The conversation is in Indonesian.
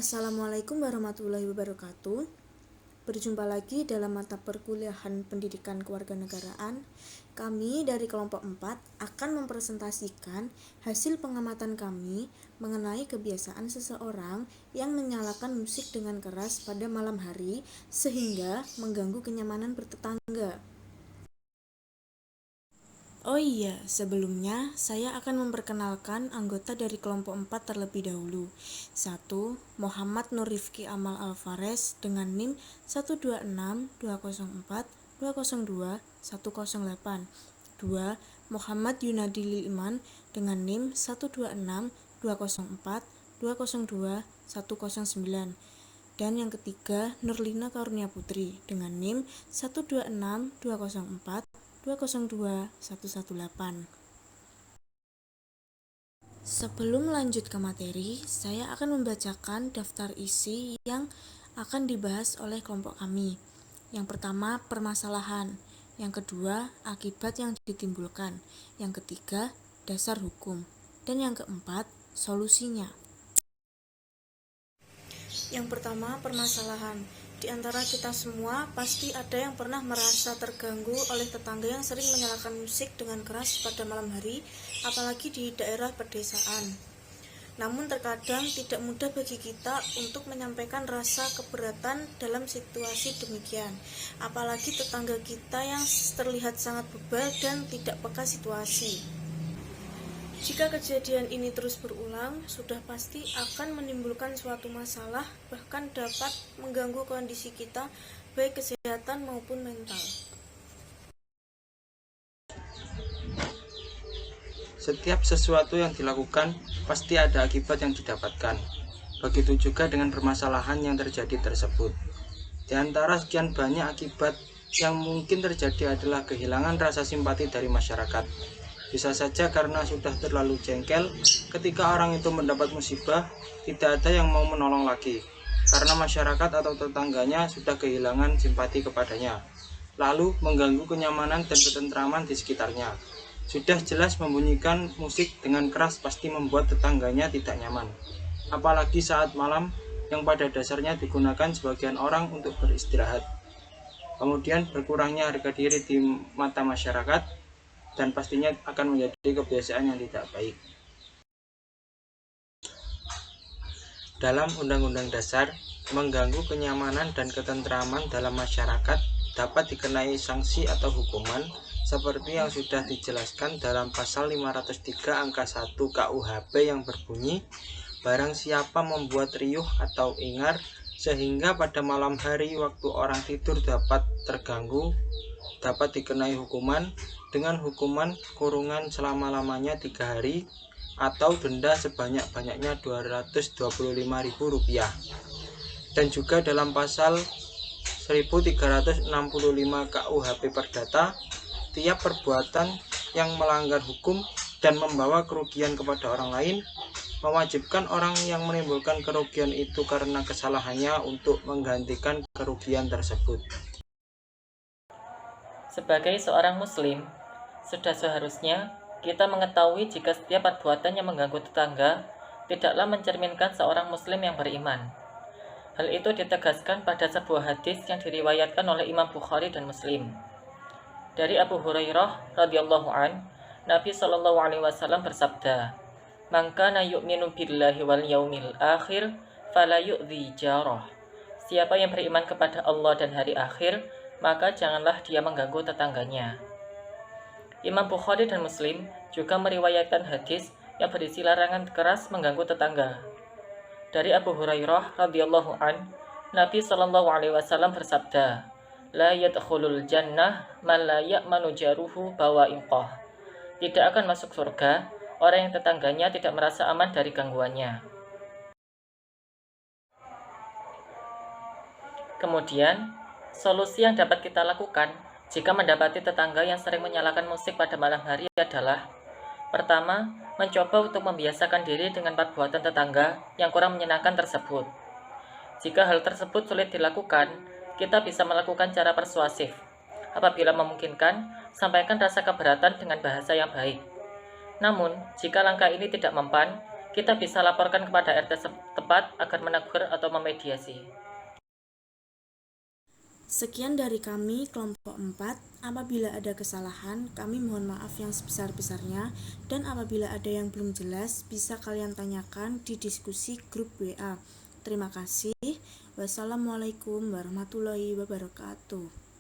Assalamualaikum warahmatullahi wabarakatuh. Berjumpa lagi dalam mata perkuliahan Pendidikan Kewarganegaraan. Kami dari kelompok 4 akan mempresentasikan hasil pengamatan kami mengenai kebiasaan seseorang yang menyalakan musik dengan keras pada malam hari sehingga mengganggu kenyamanan bertetangga. Oh iya, sebelumnya saya akan memperkenalkan anggota dari kelompok 4 terlebih dahulu. 1. Muhammad Nur Rifki Amal Alvarez dengan NIM 1262042020108. 2. Muhammad Yunadi Lilman dengan NIM 1262042020109. Dan yang ketiga, Nurlina Karunia Putri dengan NIM 1262042020118. Sebelum lanjut ke materi, saya akan membacakan daftar isi yang akan dibahas oleh kelompok kami. Yang pertama, permasalahan. Yang kedua, akibat yang ditimbulkan. Yang ketiga, dasar hukum. Dan yang keempat, solusinya. Yang pertama, permasalahan. Di antara kita semua, pasti ada yang pernah merasa terganggu oleh tetangga yang sering menyalakan musik dengan keras pada malam hari, apalagi di daerah pedesaan. Namun terkadang tidak mudah bagi kita untuk menyampaikan rasa keberatan dalam situasi demikian, apalagi tetangga kita yang terlihat sangat bebal dan tidak peka situasi. Jika kejadian ini terus berulang, sudah pasti akan menimbulkan suatu masalah, bahkan dapat mengganggu kondisi kita, baik kesehatan maupun mental. Setiap sesuatu yang dilakukan pasti ada akibat yang didapatkan. Begitu juga dengan permasalahan yang terjadi tersebut. Di antara sekian banyak akibat yang mungkin terjadi adalah kehilangan rasa simpati dari masyarakat. Bisa saja karena sudah terlalu jengkel ketika orang itu mendapat musibah, tidak ada yang mau menolong lagi. Karena masyarakat atau tetangganya sudah kehilangan simpati kepadanya. Lalu mengganggu kenyamanan dan ketentraman di sekitarnya. Sudah jelas membunyikan musik dengan keras pasti membuat tetangganya tidak nyaman. Apalagi saat malam yang pada dasarnya digunakan sebagian orang untuk beristirahat. Kemudian berkurangnya harga diri di mata masyarakat dan pastinya akan menjadi kebiasaan yang tidak baik. Dalam Undang-Undang Dasar, mengganggu kenyamanan dan ketentraman dalam masyarakat dapat dikenai sanksi atau hukuman seperti yang sudah dijelaskan dalam pasal 503 angka 1 KUHP yang berbunyi, barang siapa membuat riuh atau ingar sehingga pada malam hari waktu orang tidur dapat terganggu, dapat dikenai hukuman dengan hukuman kurungan selama-lamanya 3 hari atau denda sebanyak-banyaknya Rp225.000. Dan juga dalam pasal 1365 KUHP Perdata, tiap perbuatan yang melanggar hukum dan membawa kerugian kepada orang lain mewajibkan orang yang menimbulkan kerugian itu karena kesalahannya untuk menggantikan kerugian tersebut. Sebagai seorang muslim, sudah seharusnya kita mengetahui jika setiap perbuatan yang mengganggu tetangga tidaklah mencerminkan seorang muslim yang beriman. Hal itu ditegaskan pada sebuah hadis yang diriwayatkan oleh Imam Bukhari dan Muslim. Dari Abu Hurairah radhiyallahu an, Nabi sallallahu alaihi wasallam bersabda, "Man kana yu'minu billahi wal yaumil akhir fala yu'dhi jarah." Siapa yang beriman kepada Allah dan hari akhir, maka janganlah dia mengganggu tetangganya. Imam Bukhari dan Muslim juga meriwayatkan hadis yang berisi larangan keras mengganggu tetangga. Dari Abu Hurairah radhiyallahu an, Nabi sallallahu alaihi wasallam bersabda, "La yadkhulul jannah man la ya'manu jaruhu bawa'iqah." Tidak akan masuk surga orang yang tetangganya tidak merasa aman dari gangguannya. Kemudian, solusi yang dapat kita lakukan jika mendapati tetangga yang sering menyalakan musik pada malam hari adalah: pertama, mencoba untuk membiasakan diri dengan perbuatan tetangga yang kurang menyenangkan tersebut. Jika hal tersebut sulit dilakukan, kita bisa melakukan cara persuasif. Apabila memungkinkan, sampaikan rasa keberatan dengan bahasa yang baik. Namun, jika langkah ini tidak mempan, kita bisa laporkan kepada RT tempat agar menegur atau memediasi. Sekian dari kami, kelompok 4. Apabila ada kesalahan, kami mohon maaf yang sebesar-besarnya, dan apabila ada yang belum jelas, bisa kalian tanyakan di diskusi grup WA. Terima kasih. Wassalamualaikum warahmatullahi wabarakatuh.